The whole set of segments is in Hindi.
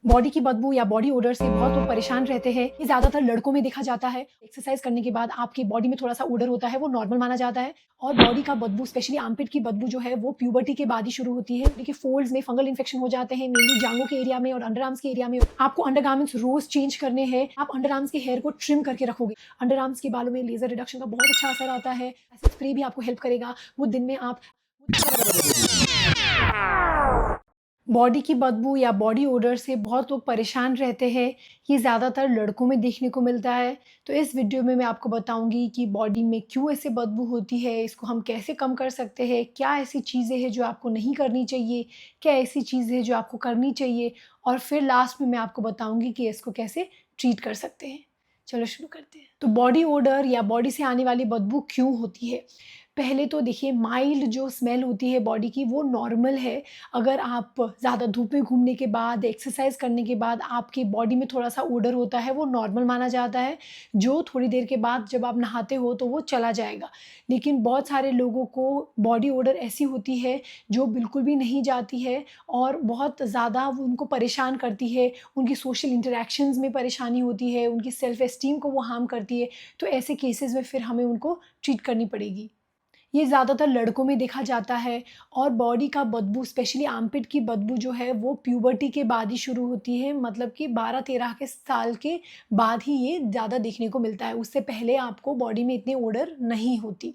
बॉडी की बदबू या बॉडी ओडर से बहुत लोग परेशान रहते हैं। ये ज़्यादातर लड़कों में देखा जाता है। एक्सरसाइज करने के बाद आपकी बॉडी में थोड़ा-सा ओडर होता है, वो नॉर्मल माना जाता है। और बॉडी का बदबू स्पेशली आर्मपिट की बदबू जो है वो प्यूबर्टी के बाद ही शुरू होती है। देखिए फोल्ड्स में फंगल इन्फेक्शन हो जाते हैं, मेनली जांघों के एरिया में और अंडरआर्म्स के एरिया में। आपको अंडरगारमेंट्स रोज़ चेंज करने हैं। आप अंडरआर्म्स के हेयर को ट्रिम करके रखोगे। अंडरआर्म्स के बालों में लेज़र रिडक्शन का बहुत अच्छा असर आता है। ऐसे स्प्रे भी आपको हेल्प करेगा। वो दिन में आप बॉडी की बदबू या बॉडी ओडर से बहुत लोग परेशान रहते हैं। ये ज़्यादातर लड़कों में देखने को मिलता है। तो इस वीडियो में मैं आपको बताऊंगी कि बॉडी में क्यों ऐसे बदबू होती है, इसको हम कैसे कम कर सकते हैं, क्या ऐसी चीज़ें हैं जो आपको नहीं करनी चाहिए, क्या ऐसी चीज़ें हैं जो आपको करनी चाहिए, और फिर लास्ट में मैं आपको बताऊंगी कि इसको कैसे ट्रीट कर सकते हैं। चलो शुरू करते हैं। तो बॉडी ओडर या बॉडी से आने वाली बदबू क्यों होती है? पहले तो देखिए, माइल्ड जो स्मेल होती है बॉडी की वो नॉर्मल है। अगर आप ज़्यादा धूप में घूमने के बाद, एक्सरसाइज करने के बाद आपकी बॉडी में थोड़ा-सा ओडर होता है, वो नॉर्मल माना जाता है, जो थोड़ी देर के बाद जब आप नहाते हो तो वो चला जाएगा। लेकिन बहुत सारे लोगों को बॉडी ओडर ऐसी होती है जो बिल्कुल भी नहीं जाती है और बहुत ज़्यादा वो उनको परेशान करती है, उनकी सोशल इंटरैक्शंस में परेशानी होती है, उनकी सेल्फ एस्टीम को वो हार्म करती है। तो ऐसे केसेज़ में फिर हमें उनको ट्रीट करनी पड़ेगी। ये ज़्यादातर लड़कों में देखा जाता है। और बॉडी का बदबू स्पेशली आर्मपिट की बदबू जो है वो प्यूबर्टी के बाद ही शुरू होती है, मतलब कि 12-13 के साल के बाद ही ये ज़्यादा देखने को मिलता है। उससे पहले आपको बॉडी में इतनी ओडर नहीं होती।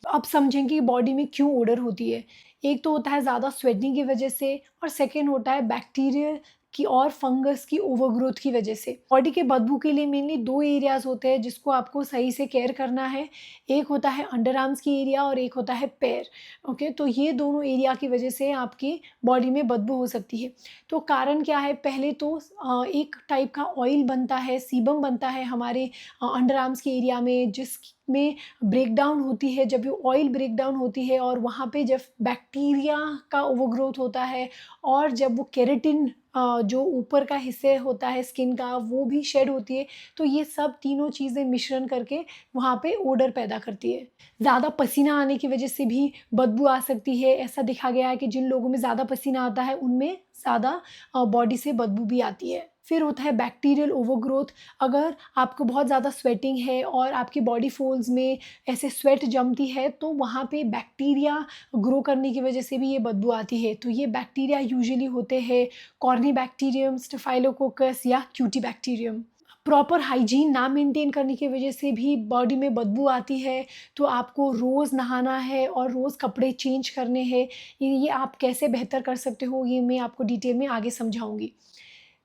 तो अब समझें कि बॉडी में क्यों ओडर होती है। एक तो होता है ज़्यादा स्वेटिंग की वजह से, और सेकंड होता है बैक्टीरिया की और फंगस की ओवरग्रोथ की वजह से। बॉडी के बदबू के लिए मेनली 2 एरियाज़ होते हैं जिसको आपको सही से केयर करना है। एक होता है अंडरआर्म्स की एरिया और एक होता है पैर। ओके, तो ये दोनों एरिया की वजह से आपकी बॉडी में बदबू हो सकती है। तो कारण क्या है? पहले तो एक टाइप का ऑयल बनता है, सीबम बनता है हमारे अंडरआर्म्स के एरिया में, जिसमें ब्रेकडाउन होती है। जब ये ऑयल ब्रेकडाउन होती है और वहाँ पे जब बैक्टीरिया का ओवरग्रोथ होता है, और जब वो केराटिन जो ऊपर का हिस्से होता है स्किन का, वो भी शेड होती है। तो ये सब तीनों चीज़ें मिश्रण करके वहाँ पे ओडर पैदा करती है। ज़्यादा पसीना आने की वजह से भी बदबू आ सकती है। ऐसा देखा गया है कि जिन लोगों में ज़्यादा पसीना आता है उनमें ज़्यादा बॉडी से बदबू भी आती है। फिर होता है बैक्टीरियल ओवरग्रोथ। अगर आपको बहुत ज़्यादा स्वेटिंग है और आपकी बॉडी फोल्ड्स में ऐसे स्वेट जमती है, तो वहाँ पे बैक्टीरिया ग्रो करने की वजह से भी ये बदबू आती है। तो ये बैक्टीरिया यूजुअली होते हैं कॉर्नीबैक्टीरियम, स्टेफाइलोकोकस या क्यूटीबैक्टीरियम। प्रॉपर हाइजीन ना मेंटेन करने की वजह से भी बॉडी में बदबू आती है। तो आपको रोज़ नहाना है और रोज़ कपड़े चेंज करने हैं। ये आप कैसे बेहतर कर सकते हो, ये मैं आपको डिटेल में आगे समझाऊँगी।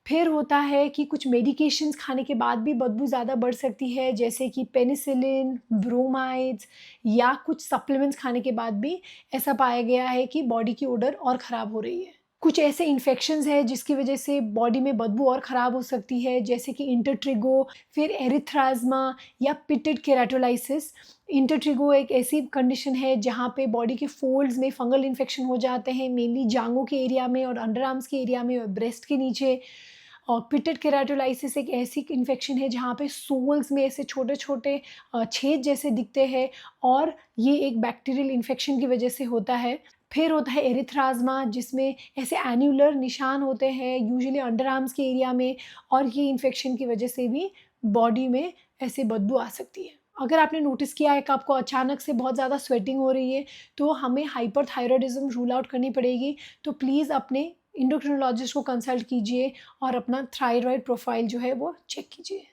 फिर होता है कि कुछ मेडिकेशंस खाने के बाद भी बदबू ज़्यादा बढ़ सकती है, जैसे कि पेनिसिलिन, ब्रोमाइड्स, या कुछ सप्लीमेंट्स खाने के बाद भी ऐसा पाया गया है कि बॉडी की ओडर और ख़राब हो रही है। कुछ ऐसे इन्फेक्शंस हैं जिसकी वजह से बॉडी में बदबू और ख़राब हो सकती है, जैसे कि इंटरट्रिगो, फिर एरिथ्राज़्मा या पिटेड केराटोलाइसिस। इंटरट्रिगो एक ऐसी कंडीशन है जहाँ पे बॉडी के फोल्ड्स में फंगल इन्फेक्शन हो जाते हैं, मेनली जांघों के एरिया में और अंडरआर्म्स के एरिया में और ब्रेस्ट के नीचे। और पिटेड केराटोलाइसिस एक ऐसी इन्फेक्शन है जहाँ पे सोल्स में ऐसे छोटे-छोटे छेद जैसे दिखते हैं, और ये एक बैक्टीरियल इन्फेक्शन की वजह से होता है। फिर होता है एरिथ्राज़्मा, जिसमें ऐसे एन्युलर निशान होते हैं यूजुअली अंडरआर्म्स के एरिया में, और ये इन्फेक्शन की वजह से भी बॉडी में ऐसे बदबू आ सकती है। अगर आपने नोटिस किया है कि आपको अचानक से बहुत ज़्यादा स्वेटिंग हो रही है, तो हमें हाइपरथायरॉयडिज़्म रूल आउट करनी पड़ेगी। तो प्लीज़ अपने एंडोक्रिनोलॉजिस्ट को कंसल्ट कीजिए और अपना थायरॉइड प्रोफाइल जो है वो चेक कीजिए।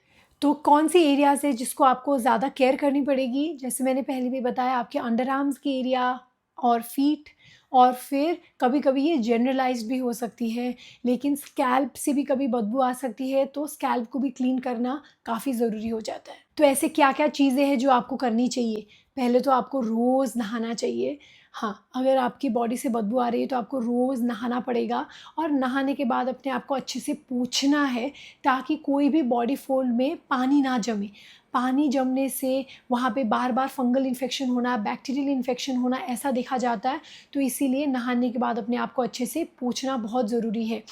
तो कौन सी एरियाज़ है जिसको आपको ज़्यादा केयर करनी पड़ेगी? जैसे मैंने पहले भी बताया, आपके अंडरआर्म्स के एरिया और फीट, और फिर कभी-कभी ये जनरलाइज़्ड भी हो सकती है, लेकिन स्कैल्प से भी कभी बदबू आ सकती है, तो स्कैल्प को भी क्लीन करना काफ़ी ज़रूरी हो जाता है। तो ऐसे क्या-क्या चीज़ें हैं जो आपको करनी चाहिए? पहले तो आपको रोज़ नहाना चाहिए। हाँ, अगर आपकी बॉडी से बदबू आ रही है तो आपको रोज़ नहाना पड़ेगा, और नहाने के बाद अपने आप को अच्छे से पोंछना है, ताकि कोई भी बॉडी फोल्ड में पानी ना जमे। पानी जमने से वहाँ पे बार-बार फंगल इन्फेक्शन होना, बैक्टीरियल इन्फेक्शन होना, ऐसा देखा जाता है। तो इसीलिए नहाने के बाद अपने आप को अच्छे से पोंछना बहुत ज़रूरी है।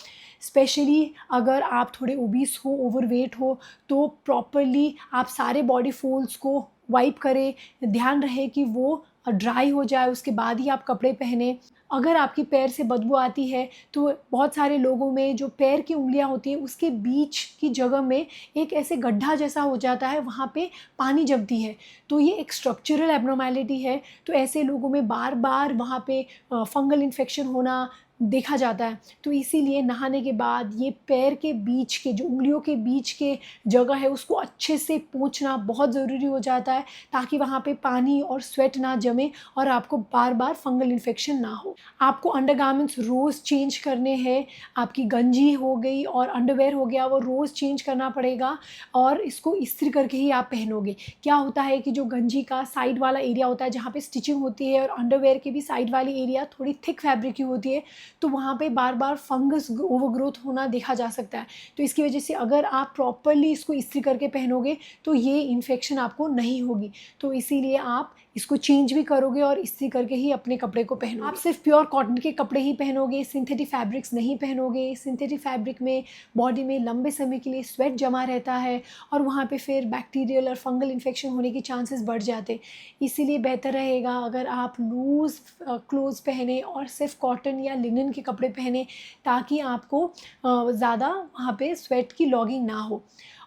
स्पेशली अगर आप थोड़े ओबीस हो, ओवरवेट हो, तो प्रॉपरली आप सारे बॉडी फोल्ड्स को वाइप करें। ध्यान रहे कि वो ड्राई हो जाए, उसके बाद ही आप कपड़े पहने। अगर आपकी पैर से बदबू आती है तो बहुत सारे लोगों में जो पैर की उँगलियां होती हैं उसके बीच की जगह में एक ऐसे गड्ढा जैसा हो जाता है, वहाँ पे पानी जमती है। तो ये एक स्ट्रक्चरल एब्नॉर्मैलिटी है। तो ऐसे लोगों में बार बार वहाँ पे फंगल इन्फेक्शन होना देखा जाता है। तो इसीलिए नहाने के बाद ये पैर के बीच के जो उँगलियों के बीच के जगह है उसको अच्छे से पोंछना बहुत ज़रूरी हो जाता है, ताकि वहाँ पे पानी और स्वेट ना जमे और आपको बार बार फंगल इन्फेक्शन ना हो। आपको अंडरगारमेंट्स रोज़ चेंज करने हैं। आपकी गंजी हो गई और अंडरवेयर हो गया, वो रोज़ चेंज करना पड़ेगा और इसको इस्त्री करके ही आप पहनोगे। क्या होता है कि जो गंजी का साइड वाला एरिया होता है जहाँ पे स्टिचिंग होती है और अंडरवेयर की भी साइड वाली एरिया थोड़ी थिक फैब्रिक की होती है, तो वहाँ पे बार बार फंगस ओवरग्रोथ होना देखा जा सकता है। तो इसकी वजह से अगर आप प्रॉपरली इसको इस्त्री करके पहनोगे तो ये इन्फेक्शन आपको नहीं होगी। तो इसीलिए आप इसको चेंज भी करोगे और इस्त्री करके ही अपने कपड़े को पहनोगे। आप सिर्फ प्योर कॉटन के कपड़े ही पहनोगे, सिंथेटिक फैब्रिक्स नहीं पहनोगे। सिंथेटिक फैब्रिक में बॉडी में लंबे समय के लिए स्वेट जमा रहता है और वहाँ पे फिर बैक्टीरियल और फंगल इन्फेक्शन होने के चांसेस बढ़ जाते। इसीलिए बेहतर रहेगा अगर आप लूज़ क्लोथ्स पहने और सिर्फ कॉटन या लिनन के कपड़े पहने, ताकि आपको ज़्यादा वहाँ पे स्वेट की लॉगिंग ना हो।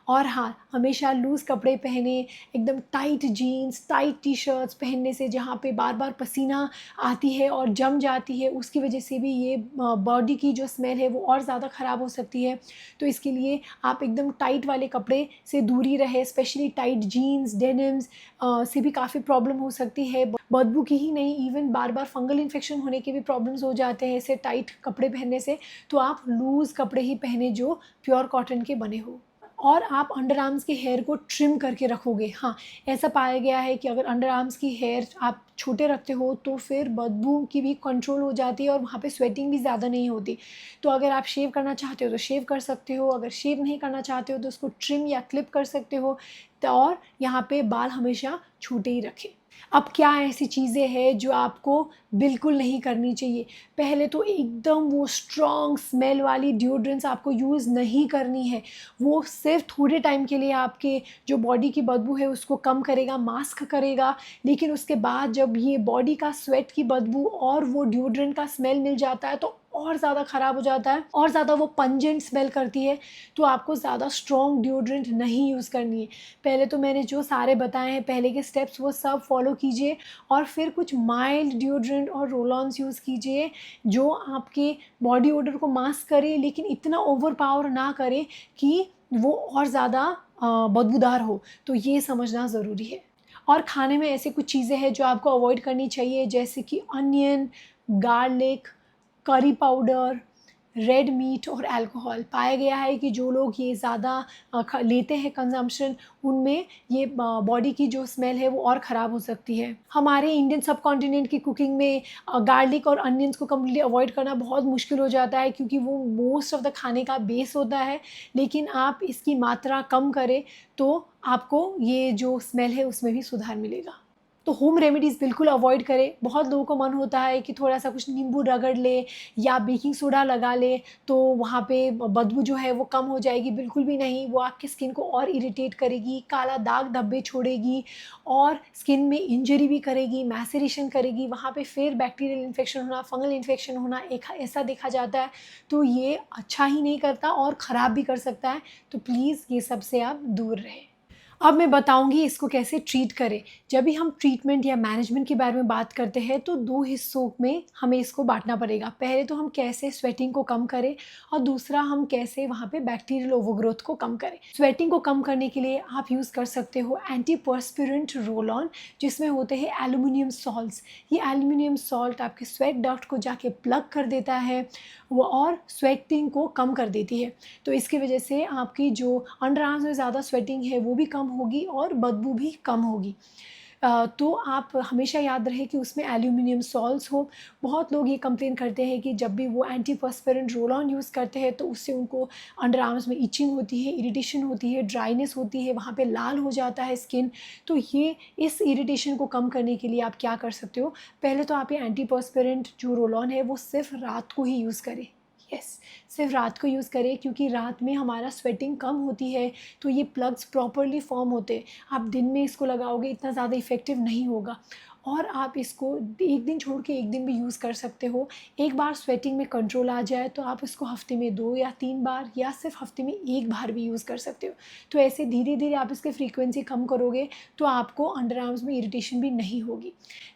और हाँ, हमेशा लूज़ कपड़े पहने, एकदम टाइट जीन्स, टाइट टी-शर्ट्स पहनने से जहाँ पे बार-बार पसीना आती है और जम जाती है, उसकी वजह से भी ये बॉडी की जो स्मेल है वो और ज़्यादा ख़राब हो सकती है। तो इसके लिए आप एकदम टाइट वाले कपड़े से दूरी रहे, स्पेशली टाइट जीन्स, डेनिम्स से भी काफ़ी प्रॉब्लम हो सकती है। बदबू की ही नहीं, इवन बार-बार फंगल इन्फेक्शन होने के भी प्रॉब्लम्स हो जाते हैं ऐसे टाइट कपड़े पहनने से। तो आप लूज़ कपड़े ही पहने जो प्योर कॉटन के बने हो। और आप अंडर आर्म्स के हेयर को ट्रिम करके रखोगे। हाँ, ऐसा पाया गया है कि अगर अंडर आर्म्स की हेयर आप छोटे रखते हो तो फिर बदबू की भी कंट्रोल हो जाती है और वहाँ पे स्वेटिंग भी ज़्यादा नहीं होती। तो अगर आप शेव करना चाहते हो तो शेव कर सकते हो, अगर शेव नहीं करना चाहते हो तो उसको ट्रिम या क्लिप कर सकते हो। तो और यहाँ पे बाल हमेशा छोटे ही रखें। अब क्या ऐसी चीज़ें हैं जो आपको बिल्कुल नहीं करनी चाहिए? पहले तो एकदम वो स्ट्रॉन्ग स्मेल वाली डिओड्रेंट्स आपको यूज़ नहीं करनी है। वो सिर्फ थोड़े टाइम के लिए आपके जो बॉडी की बदबू है उसको कम करेगा, मास्क करेगा, लेकिन उसके बाद जब ये बॉडी का स्वेट की बदबू और वो डिओड्रेंट का स्मेल मिल जाता है तो और ज़्यादा ख़राब हो जाता है और ज़्यादा वो पंजेंट स्मेल करती है। तो आपको ज़्यादा स्ट्रॉन्ग डिओड्रेंट नहीं यूज़ करनी है। पहले तो मैंने जो सारे बताए हैं पहले के स्टेप्स वो सब फॉलो कीजिए और फिर कुछ माइल्ड डिओड्रेंट और रोल-ऑन्स यूज़ कीजिए जो आपके बॉडी ओडर को मास्क करे, लेकिन इतना ओवरपावर ना करे कि वो और ज़्यादा बदबूदार हो। तो ये समझना ज़रूरी है। और खाने में ऐसी कुछ चीज़ें हैं जो आपको अवॉइड करनी चाहिए, जैसे कि onion, garlic, curry powder, red meat और अल्कोहल। पाया गया है कि जो लोग ये ज़्यादा लेते हैं कंजम्पशन, उनमें ये बॉडी की जो स्मेल है वो और ख़राब हो सकती है। हमारे इंडियन सब कॉन्टिनेंट की कुकिंग में गार्लिक और अनियंस को कम्प्लीटली अवॉइड करना बहुत मुश्किल हो जाता है, क्योंकि वो मोस्ट ऑफ द खाने का बेस होता है। लेकिन आप इसकी मात्रा कम करें तो आपको ये जो स्मेल है उसमें भी सुधार मिलेगा। तो होम रेमेडीज़ बिल्कुल अवॉइड करें। बहुत लोगों को मन होता है कि थोड़ा-सा कुछ नींबू रगड़ ले या बेकिंग सोडा लगा ले, तो वहाँ पे बदबू जो है वो कम हो जाएगी। बिल्कुल भी नहीं, वो आपकी स्किन को और इरिटेट करेगी, काला दाग धब्बे छोड़ेगी और स्किन में इंजरी भी करेगी, मैसेरेशन करेगी। वहाँ पे फिर बैक्टीरियल इन्फेक्शन होना, फंगल इन्फेक्शन होना ऐसा देखा जाता है। तो ये अच्छा ही नहीं करता और ख़राब भी कर सकता है। तो प्लीज़ ये सब से आप दूर रहें। अब मैं बताऊँगी इसको कैसे ट्रीट करें। जब भी हम ट्रीटमेंट या मैनेजमेंट के बारे में बात करते हैं तो 2 हिस्सों में हमें इसको बाँटना पड़ेगा। पहले तो हम कैसे स्वेटिंग को कम करें और दूसरा हम कैसे वहाँ पे बैक्टीरियल ओवरग्रोथ को कम करें। स्वेटिंग को कम करने के लिए आप यूज़ कर सकते हो एंटीपर्स्पिरेंट रोल ऑन, जिसमें होते हैं एल्युमिनियम सॉल्ट्स। ये एल्युमिनियम सॉल्ट आपके स्वेट डक्ट को जाके प्लग कर देता है वो और स्वेटिंग को कम कर देती है। तो इसकी वजह से आपकी जो अंडर आर्म्स में ज़्यादा स्वेटिंग है वो भी कम होगी और बदबू भी कम होगी। तो आप हमेशा याद रहे कि उसमें एल्युमिनियम सॉल्ट्स हो। बहुत लोग ये कंप्लेन करते हैं कि जब भी वो एंटीपर्स्पिरेंट रोल ऑन यूज़ करते हैं तो उससे उनको अंडर आर्म्स में इचिंग होती है, इरिटेशन होती है, ड्राइनेस होती है, वहाँ पे लाल हो जाता है स्किन। तो ये इस इरिटेशन को कम करने के लिए आप क्या कर सकते हो, पहले तो आप ये एंटीपर्स्पिरेंट जो रोल ऑन है वो सिर्फ रात को ही यूज़ करें। यस, सिर्फ रात को यूज़ करें, क्योंकि रात में हमारा स्वेटिंग कम होती है तो ये प्लग्स प्रॉपरली फॉर्म होते हैं। आप दिन में इसको लगाओगे इतना ज़्यादा इफ़ेक्टिव नहीं होगा। और आप इसको एक दिन छोड़ के एक दिन भी यूज़ कर सकते हो। एक बार स्वेटिंग में कंट्रोल आ जाए तो आप इसको हफ्ते में 2 या 3 बार या सिर्फ हफ्ते में 1 बार भी यूज़ कर सकते हो। तो ऐसे धीरे धीरे आप इसकी फ्रीक्वेंसी कम करोगे तो आपको अंडर आर्म्स में इरिटेशन भी नहीं होगी।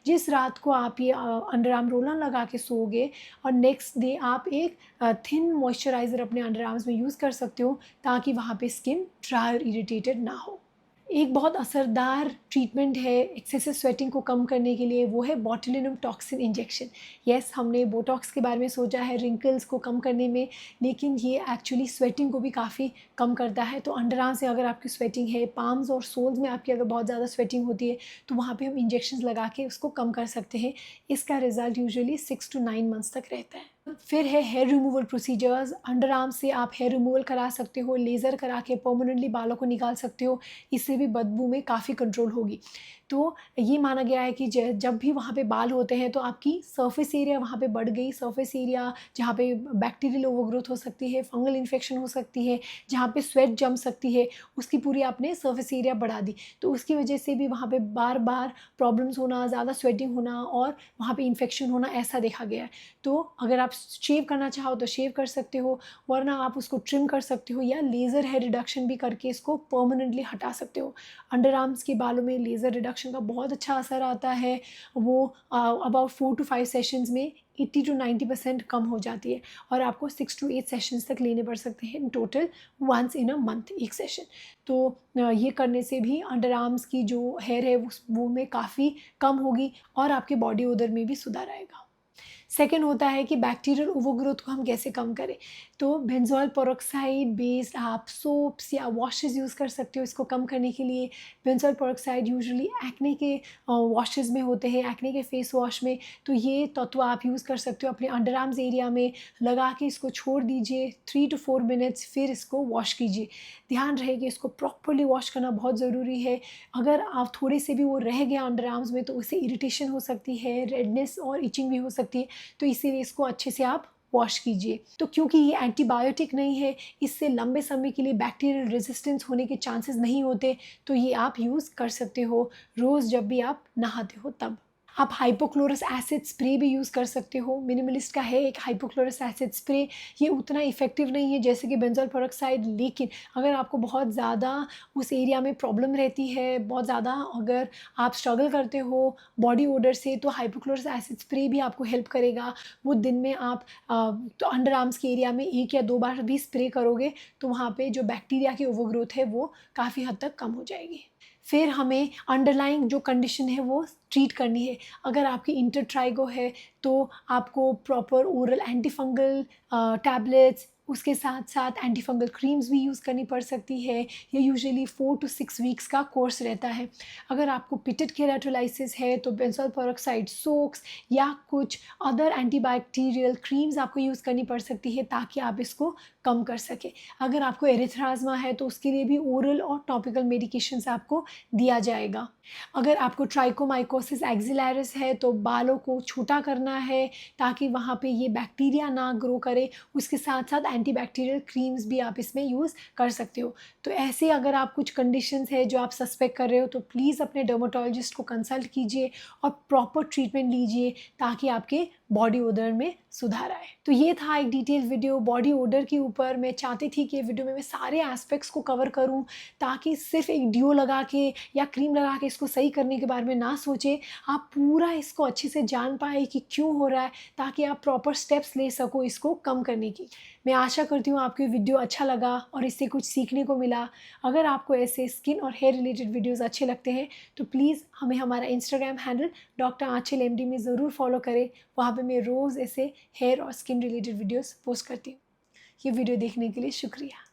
जिस रात को आप ये अंडर आर्म रोल ऑन लगा के सोओगे और नेक्स्ट डे आप एक थिन मॉइस्चराइज़र अपने अंडर आर्म्स में यूज़ कर सकते हो ताकि वहाँ पे स्किन ड्राई और इरिटेटेड ना हो। एक बहुत असरदार ट्रीटमेंट है एक्सेसिव स्वेटिंग को कम करने के लिए, वो है बोtulinum टॉक्सिन इंजेक्शन। येस, हमने बोटॉक्स के बारे में सोचा है रिंकल्स को कम करने में, लेकिन ये एक्चुअली स्वेटिंग को भी काफ़ी कम करता है। तो अंडर आर्म से अगर आपकी स्वेटिंग है, पाम्स और सोल्स में आपकी अगर बहुत ज़्यादा स्वेटिंग होती है तो वहाँ पे हम इंजेक्शंस लगा के उसको कम कर सकते हैं। इसका रिजल्ट यूजुअली 6 to 9 मंथ्स तक रहता है। फिर है hair removal procedures. Underarm से आप हेयर रिमूवल करा सकते हो, लेज़र करा के परमानेंटली बालों को निकाल सकते हो। इससे भी बदबू में काफ़ी कंट्रोल होगी। तो ये माना गया है कि जब भी वहाँ पे बाल होते हैं तो आपकी सरफेस एरिया वहाँ पे बढ़ गई। सरफेस एरिया जहाँ पे बैक्टीरियल ओवरग्रोथ हो सकती है, फंगल इन्फेक्शन हो सकती है, जहाँ पे स्वेट जम सकती है, उसकी पूरी आपने सरफेस एरिया बढ़ा दी। तो उसकी वजह से भी वहाँ पे बार बार प्रॉब्लम्स होना, ज़्यादा स्वेटिंग होना और वहाँ पे इन्फेक्शन होना, ऐसा देखा गया है। तो अगर आप शेव करना चाहो तो शेव कर सकते हो, वरना आप उसको ट्रिम कर सकते हो या लेज़र हेयर रिडक्शन भी करके इसको परमानेंटली हटा सकते हो। अंडर आर्म्स के बालों में लेज़र रिडक्शन का बहुत अच्छा असर आता है। वो अबाउट 4 to 5 सेशंस में 80 to 90% कम हो जाती है और आपको 6 to 8 सेशंस तक लेने पड़ सकते हैं in total, once in a month एक सेशन। तो ये करने से भी अंडर आर्म्स की जो हेयर है वो में काफ़ी कम होगी और आपके बॉडी ओडर में भी सुधार आएगा। सेकेंड होता है कि बैक्टीरियल ओवरग्रोथ को हम कैसे कम करें। तो बेंजोइल पेरोक्साइड बेस्ड आप सोप्स या वॉशेज़ यूज़ कर सकते हो इसको कम करने के लिए। बेंजोइल पेरोक्साइड यूजुअली एक्ने के वॉशेज़ में होते हैं, एक्ने के फेस वॉश में। तो ये तत्व आप यूज़ कर सकते हो अपने अंडर आर्म्स एरिया में लगा के इसको छोड़ दीजिए 3 to 4 मिनट्स, फिर इसको वॉश कीजिए। ध्यान रहे कि इसको प्रॉपर्ली वॉश करना बहुत ज़रूरी है। अगर आप थोड़े से भी वो रह गया अंडर आर्म्स में तो उससे इरिटेशन हो सकती है, रेडनेस और इचिंग भी हो सकती है। तो इसीलिए इसको अच्छे से आप वॉश कीजिए। तो क्योंकि ये एंटीबायोटिक नहीं है, इससे लंबे समय के लिए बैक्टीरियल रेजिस्टेंस होने के चांसेस नहीं होते, तो ये आप यूज़ कर सकते हो रोज़ जब भी आप नहाते हो तब। आप हाइपोक्लोरस एसिड स्प्रे भी यूज़ कर सकते हो। मिनिमलिस्ट का है एक हाइपोक्लोरस एसिड स्प्रे। ये उतना इफ़ेक्टिव नहीं है जैसे कि बेंजोइल पेरोक्साइड, लेकिन अगर आपको बहुत ज़्यादा उस एरिया में प्रॉब्लम रहती है, बहुत ज़्यादा अगर आप स्ट्रगल करते हो बॉडी ओडर से, तो हाइपोक्लोरस एसिड स्प्रे भी आपको हेल्प करेगा। वो दिन में आप तो अंडर आर्म्स के एरिया में 1 या 2 बार भी स्प्रे करोगे तो वहाँ पे जो बैक्टीरिया की ओवरग्रोथ है वो काफ़ी हद तक कम हो जाएगी। फिर हमें अंडरलाइंग जो कंडीशन है वो ट्रीट करनी है। अगर आपकी इंटरट्राइगो है तो आपको proper oral anti fungal tablets, उसके साथ साथ एंटी फंगल क्रीम्स भी यूज़ करनी पड़ सकती है। ये यूजुअली 4 to 6 वीक्स का कोर्स रहता है। अगर आपको पिटेड केराटोलाइसिस है तो बेंजोइल पेरोक्साइड सोक्स या कुछ अदर एंटीबैक्टीरियल क्रीम्स आपको यूज़ करनी पड़ सकती है ताकि आप इसको कम कर सकें। अगर आपको एरिथ्राज़मा है तो उसके लिए भी ओरल और टॉपिकल मेडिकेशंस आपको दिया जाएगा। अगर आपको ट्राइकोमाइकोसिस एक्सिलैरिस है तो बालों को छोटा करना है ताकि वहाँ पे ये बैक्टीरिया ना ग्रो करे। उसके साथ साथ एंटीबैक्टीरियल क्रीम्स भी आप इसमें यूज़ कर सकते हो। तो ऐसे अगर आप कुछ कंडीशंस है जो आप सस्पेक्ट कर रहे हो तो प्लीज़ अपने डर्मेटोलॉजिस्ट को कंसल्ट कीजिए और प्रॉपर ट्रीटमेंट लीजिए ताकि आपके बॉडी ओडर में सुधार आए। तो ये था एक डिटेल वीडियो बॉडी ओडर के ऊपर। मैं चाहती थी कि ये वीडियो में मैं सारे एस्पेक्ट्स को कवर करूं ताकि सिर्फ एक डिओ लगा के या क्रीम लगा के इसको सही करने के बारे में ना सोचे, आप पूरा इसको अच्छे से जान पाए कि क्यों हो रहा है ताकि आप प्रॉपर स्टेप्स ले सको इसको कम करने की। मैं आशा करती हूँ आपको ये वीडियो अच्छा लगा और इससे कुछ सीखने को मिला। अगर आपको ऐसे स्किन और हेयर रिलेटेड वीडियोज़ अच्छे लगते हैं तो प्लीज़ हमें हमारा इंस्टाग्राम हैंडल डॉक्टर आंचल MD में ज़रूर फॉलो करें। वहाँ पे मैं रोज़ ऐसे हेयर और स्किन रिलेटेड वीडियोस पोस्ट करती हूँ। ये वीडियो देखने के लिए शुक्रिया।